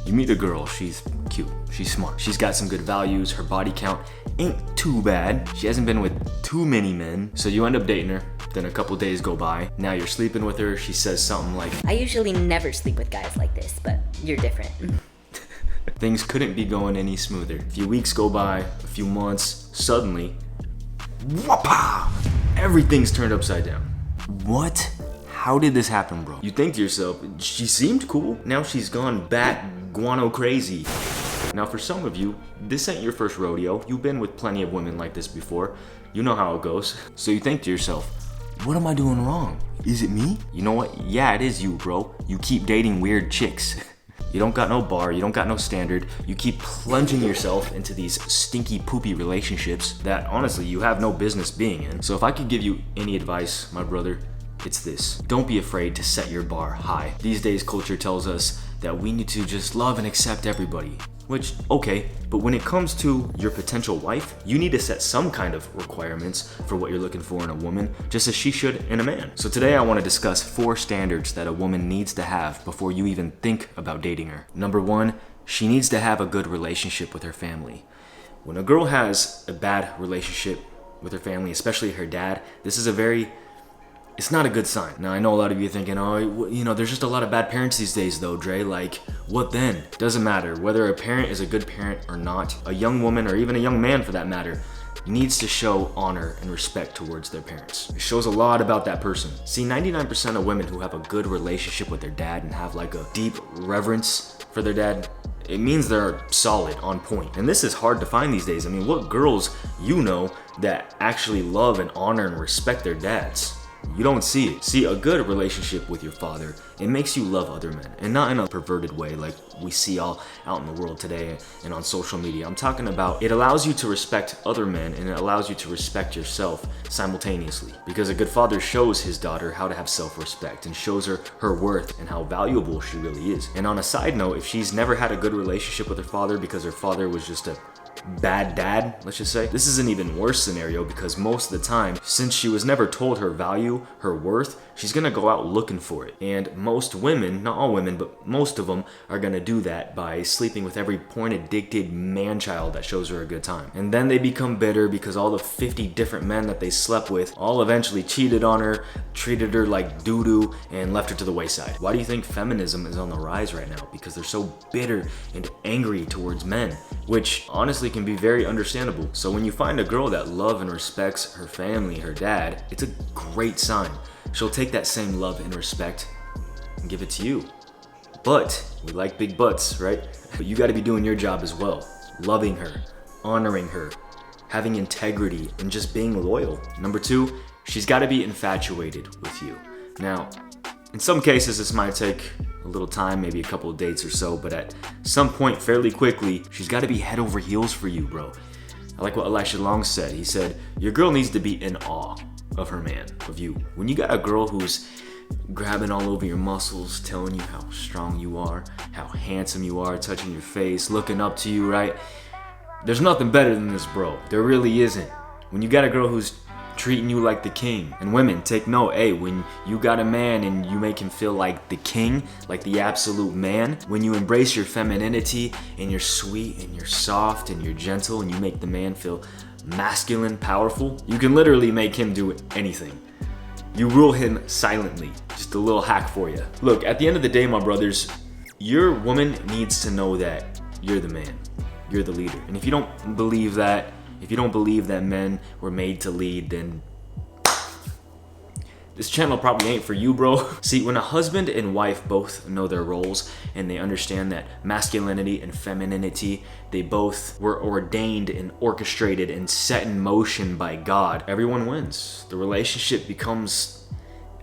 You meet a girl, she's cute, she's smart, she's got some good values, her body count ain't too bad, she hasn't been with too many men, so you end up dating her. Then a couple days go by, now you're sleeping with her, she says something like, I usually never sleep with guys like this, but you're different. Things couldn't be going any smoother. A few weeks go by, a few months, suddenly, whoop-ah! Everything's turned upside down. What? How did this happen, bro? You think to yourself, she seemed cool, now she's gone bat guano crazy. Now for some of you, this ain't your first rodeo. You've been with plenty of women like this before. You know how it goes. So you think to yourself, what am I doing wrong? Is it me? You know what? Yeah, it is you, bro. You keep dating weird chicks. You don't got no bar, you don't got no standard. You keep plunging yourself into these stinky, poopy relationships that honestly you have no business being in. So if I could give you any advice, my brother, it's this. Don't be afraid to set your bar high. These days, culture tells us that we need to just love and accept everybody. Which, okay, but when it comes to your potential wife, you need to set some kind of requirements for what you're looking for in a woman, just as she should in a man. So today I want to discuss 4 standards that a woman needs to have before you even think about dating her. Number 1, she needs to have a good relationship with her family. When a girl has a bad relationship with her family, especially her dad, it's not a good sign. Now, I know a lot of you are thinking, oh, you know, there's just a lot of bad parents these days though, Dre. Like, what then? Doesn't matter. Whether a parent is a good parent or not, a young woman or even a young man for that matter, needs to show honor and respect towards their parents. It shows a lot about that person. See, 99% of women who have a good relationship with their dad and have like a deep reverence for their dad, it means they're solid, on point. And this is hard to find these days. I mean, what girls you know that actually love and honor and respect their dads? You don't see it. See, a good relationship with your father, it makes you love other men, and not in a perverted way like we see all out in the world today and on social media. I'm talking about it allows you to respect other men and it allows you to respect yourself simultaneously. Because a good father shows his daughter how to have self-respect and shows her her worth and how valuable she really is. And on a side note, if she's never had a good relationship with her father because her father was just a bad dad, let's just say, this is an even worse scenario because most of the time, since she was never told her value, her worth, she's gonna go out looking for it. And most women, not all women, but most of them are gonna do that by sleeping with every porn-addicted man-child that shows her a good time. And then they become bitter because all the 50 different men that they slept with all eventually cheated on her, treated her like doo-doo, and left her to the wayside. Why do you think feminism is on the rise right now? Because they're so bitter and angry towards men, which honestly can be very understandable. So when you find a girl that loves and respects her family, her dad, it's a great sign. She'll take that same love and respect and give it to you. But we like big butts, right? But you gotta be doing your job as well. Loving her, honoring her, having integrity, and just being loyal. Number 2, she's gotta be infatuated with you. Now, in some cases this might take a little time, maybe a couple of dates or so, but at some point fairly quickly, she's gotta be head over heels for you, bro. I like what Elisha Long said. He said, your girl needs to be in awe of her man, of you. When you got a girl who's grabbing all over your muscles, telling you how strong you are, how handsome you are, touching your face, looking up to you, right? There's nothing better than this, bro. There really isn't. When you got a girl who's treating you like the king. And women, take note, hey, when you got a man and you make him feel like the king, like the absolute man, when you embrace your femininity and you're sweet and you're soft and you're gentle and you make the man feel masculine, powerful, you can literally make him do anything. You rule him silently. Just a little hack for you. Look, at the end of the day, my brothers, your woman needs to know that you're the man. You're the leader. And if you don't believe that, if you don't believe that men were made to lead, then this channel probably ain't for you, bro. See, when a husband and wife both know their roles and they understand that masculinity and femininity, they both were ordained and orchestrated and set in motion by God, everyone wins. The relationship becomes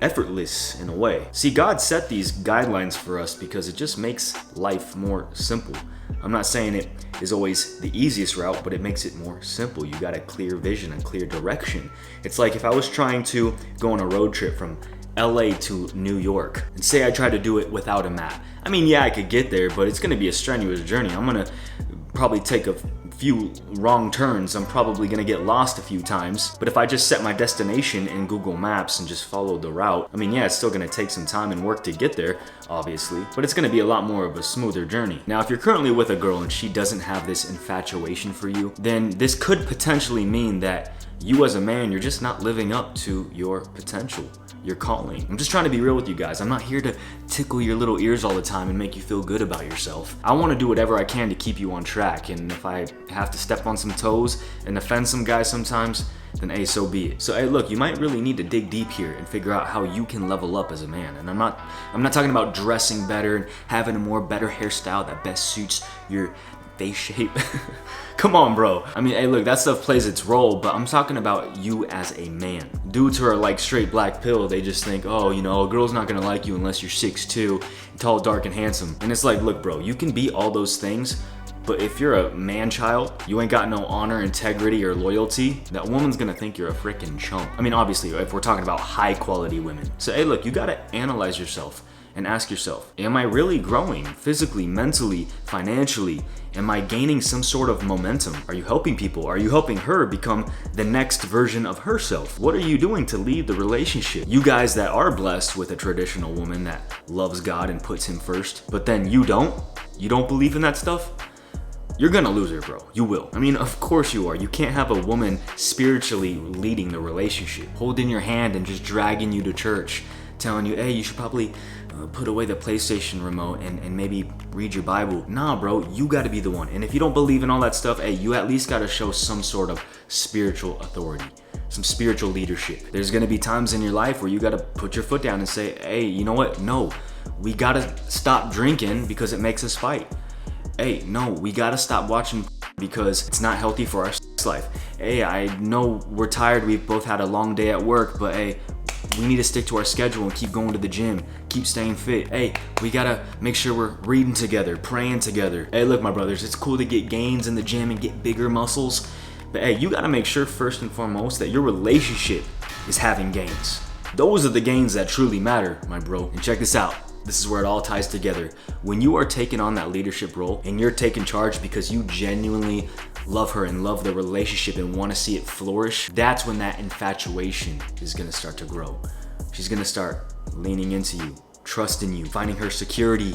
effortless in a way. See, God set these guidelines for us because it just makes life more simple. I'm not saying it is always the easiest route, but it makes it more simple. You got a clear vision, a clear direction. It's like if I was trying to go on a road trip from LA to New York, and say I try to do it without a map. I mean, yeah, I could get there, but it's gonna be a strenuous journey. I'm gonna probably take a few wrong turns, I'm probably gonna get lost a few times. But if I just set my destination in Google Maps and just follow the route, I mean, yeah, it's still gonna take some time and work to get there, obviously, but it's gonna be a lot more of a smoother journey. Now, if you're currently with a girl and she doesn't have this infatuation for you, then this could potentially mean that you as a man, you're just not living up to your potential, your calling. I'm just trying to be real with you guys. I'm not here to tickle your little ears all the time and make you feel good about yourself. I want to do whatever I can to keep you on track, and if I have to step on some toes and offend some guys sometimes, then hey, so be it. So hey, look, you might really need to dig deep here and figure out how you can level up as a man. And I'm not talking about dressing better and having a more better hairstyle that best suits your face shape. Come on, bro. I mean, hey, look, that stuff plays its role, but I'm talking about you as a man. Dudes who are like straight black pill, they just think, oh, you know, a girl's not gonna like you unless you're 6'2", tall, dark, and handsome. And it's like, look, bro, you can be all those things, but if you're a man child, you ain't got no honor, integrity, or loyalty, that woman's gonna think you're a freaking chump. I mean, obviously, if we're talking about high quality women. So, hey, look, you gotta analyze yourself and ask yourself, am I really growing physically, mentally, financially? Am I gaining some sort of momentum? Are you helping people? Are you helping her become the next version of herself? What are you doing to lead the relationship? You guys that are blessed with a traditional woman that loves God and puts him first, but then you don't believe in that stuff? You're gonna lose her, bro. You will. I mean, of course you are. You can't have a woman spiritually leading the relationship, holding your hand and just dragging you to church, telling you, hey, you should probably put away the PlayStation remote and maybe read your Bible. Nah, bro, you gotta be the one. And if you don't believe in all that stuff, hey, you at least gotta show some sort of spiritual authority, some spiritual leadership. There's gonna be times in your life where you gotta put your foot down and say, hey, you know what? No, we gotta stop drinking because it makes us fight. Hey, no, we gotta stop watching because it's not healthy for our sex life. Hey, I know we're tired, we've both had a long day at work, but hey, we need to stick to our schedule and keep going to the gym, keep staying fit. Hey, we gotta make sure we're reading together, praying together. Hey, look, my brothers, it's cool to get gains in the gym and get bigger muscles, but hey, you gotta make sure first and foremost that your relationship is having gains. Those are the gains that truly matter, my bro. And check this out. This is where it all ties together. When you are taking on that leadership role and you're taking charge because you genuinely love her and love the relationship and want to see it flourish, that's when that infatuation is going to start to grow. She's going to start leaning into you, trusting you, finding her security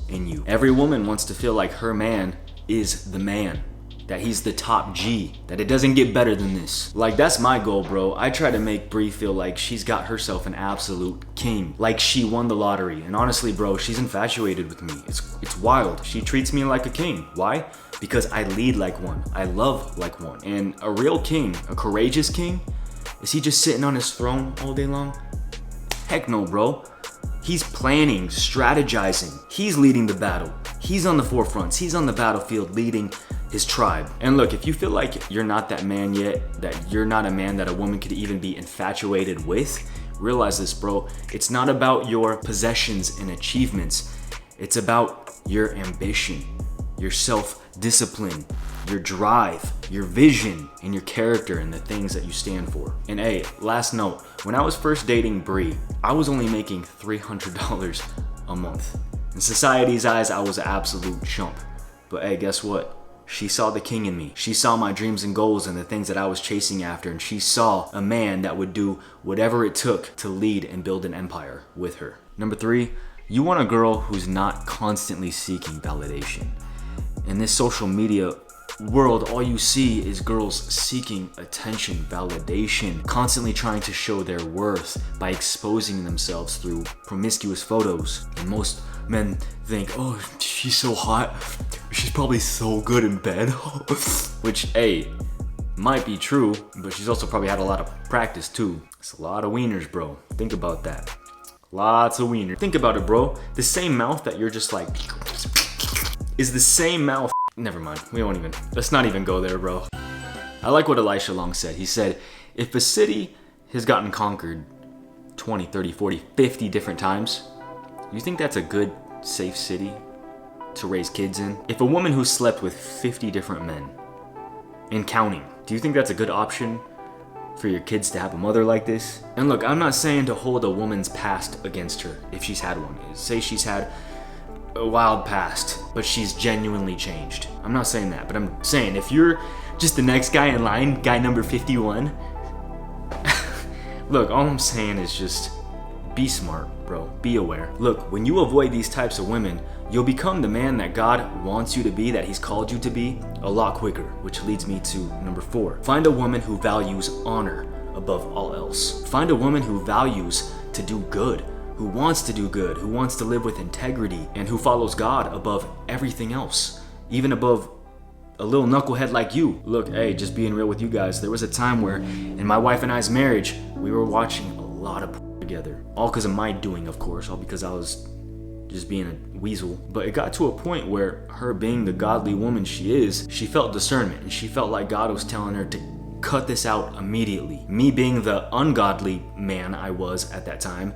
in you. Every woman wants to feel like her man is the man, that he's the top G, that it doesn't get better than this. Like, that's my goal, bro. I try to make Bree feel like she's got herself an absolute king, like she won the lottery. And honestly, bro, she's infatuated with me. It's wild. She treats me like a king. Why? Because I lead like one. I love like one. And a real king, a courageous king, is he just sitting on his throne all day long? Heck no, bro. He's planning, strategizing. He's leading the battle. He's on the forefronts. He's on the battlefield leading his tribe. And look, if you feel like you're not that man yet, that you're not a man that a woman could even be infatuated with, realize this, bro. It's not about your possessions and achievements. It's about your ambition, your self-discipline, your drive, your vision, and your character and the things that you stand for. And hey, last note, when I was first dating Bree, I was only making $300 a month. In society's eyes, I was an absolute chump. But hey, guess what? She saw the king in me. She saw my dreams and goals and the things that I was chasing after, and she saw a man that would do whatever it took to lead and build an empire with her. Number 3, you want a girl who's not constantly seeking validation. In this social media world, all you see is girls seeking attention, validation, constantly trying to show their worth by exposing themselves through promiscuous photos. And most men think, oh, she's so hot, she's probably so good in bed. Which, hey, might be true, but she's also probably had a lot of practice too. It's a lot of wieners, bro. Think about that. Lots of wieners. Think about it, bro. The same mouth that you're just like is the same mouth. Never mind. Let's not even go there, bro. I like what Elisha Long said. He said, if a city has gotten conquered 20, 30, 40, 50 different times, you think that's a good, safe city to raise kids in? If a woman who slept with 50 different men and counting, do you think that's a good option for your kids to have a mother like this? And look, I'm not saying to hold a woman's past against her if she's had one. Say she's had a wild past, but she's genuinely changed. I'm not saying that, but I'm saying if you're just the next guy in line, guy number 51, look, all I'm saying is just be smart, bro. Be aware. Look, when you avoid these types of women, you'll become the man that God wants you to be, that He's called you to be, a lot quicker, which leads me to number 4. Find a woman who values honor above all else. Find a woman who values to do good, who wants to do good, who wants to live with integrity, and who follows God above everything else, even above a little knucklehead like you. Look, hey, just being real with you guys, there was a time where in my wife and I's marriage, we were watching a lot of together. All because of my doing, of course, all because I was just being a weasel. But it got to a point where her being the godly woman she is, she felt discernment, and she felt like God was telling her to cut this out immediately. Me being the ungodly man I was at that time,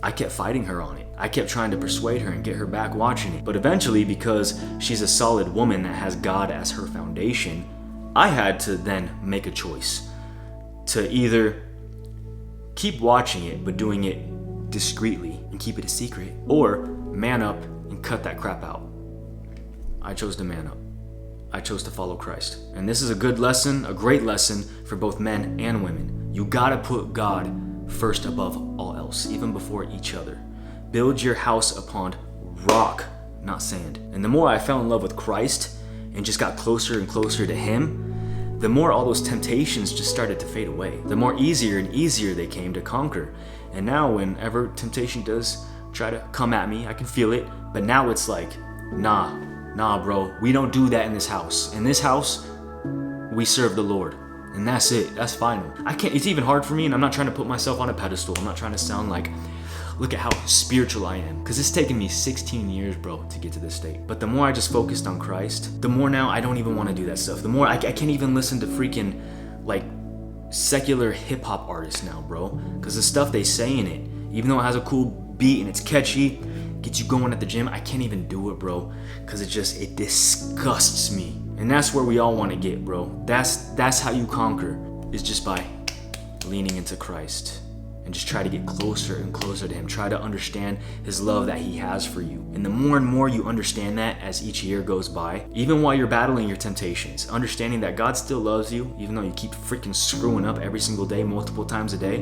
I kept fighting her on it. I kept trying to persuade her and get her back watching it. But eventually, because she's a solid woman that has God as her foundation, I had to then make a choice to either keep watching it but doing it discreetly and keep it a secret, or man up and cut that crap out. I chose to man up. I chose to follow Christ. And this is a good lesson, a great lesson for both men and women. You gotta put God first above all else, even before each other. Build your house upon rock, not sand. And the more I fell in love with Christ and just got closer and closer to Him, the more all those temptations just started to fade away. The more easier and easier they came to conquer. And now whenever temptation does try to come at me, I can feel it, but now it's like, nah bro, we don't do that in this house. In this house, we serve the Lord. And that's it, that's final. It's even hard for me, and I'm not trying to put myself on a pedestal. I'm not trying to sound like, look at how spiritual I am. Because it's taken me 16 years, bro, to get to this state. But the more I just focused on Christ, the more now I don't even want to do that stuff. The more I can't even listen to freaking, like, secular hip-hop artists now, bro. Because the stuff they say in it, even though it has a cool beat and it's catchy, gets you going at the gym, I can't even do it, bro. Because it disgusts me. And that's where we all want to get, bro. That's how you conquer, is just by leaning into Christ and just try to get closer and closer to Him. Try to understand His love that He has for you. And the more you understand that as each year goes by, even while you're battling your temptations, understanding that God still loves you, even though you keep freaking screwing up every single day, multiple times a day,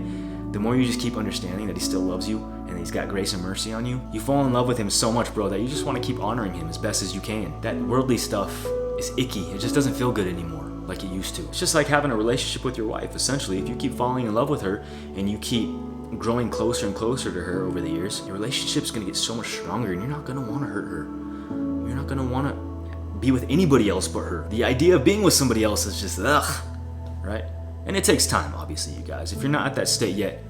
the more you just keep understanding that He still loves you and He's got grace and mercy on you, you fall in love with Him so much, bro, that you just want to keep honoring Him as best as you can. That worldly stuff is icky. It just doesn't feel good anymore like it used to. It's just like having a relationship with your wife, essentially. If you keep falling in love with her and you keep growing closer and closer to her over the years, your relationship's gonna get so much stronger, and you're not gonna want to hurt her. You're not gonna want to be with anybody else but her. The idea of being with somebody else is just ugh, right? And it takes time, obviously, you guys. If you're not at that state yet,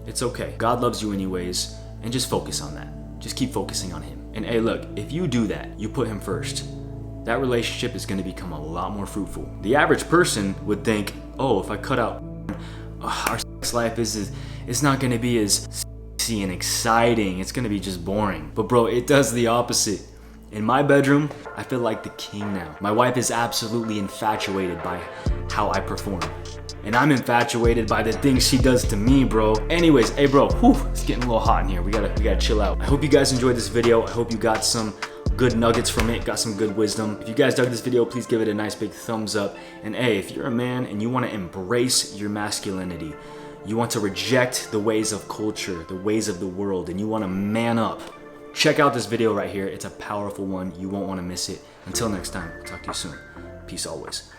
it's okay. God loves you anyways, and just focus on that. Just keep focusing on Him. And hey, look, if you do that, you put Him first, that relationship is going to become a lot more fruitful. The average person would think, oh, if I cut out, our sex life it's not going to be as sexy and exciting. It's going to be just boring. But bro, it does the opposite. In my bedroom, I feel like the king now. My wife is absolutely infatuated by how I perform. And I'm infatuated by the things she does to me, bro. Anyways, hey bro, it's getting a little hot in here. We gotta chill out. I hope you guys enjoyed this video. I hope you got some good nuggets from it, got some good wisdom. If you guys dug this video, please give it a nice big thumbs up. And hey, if you're a man and you want to embrace your masculinity, you want to reject the ways of culture, the ways of the world, and you want to man up, check out this video right here. It's a powerful one. You won't want to miss it. Until next time, I'll talk to you soon. Peace always.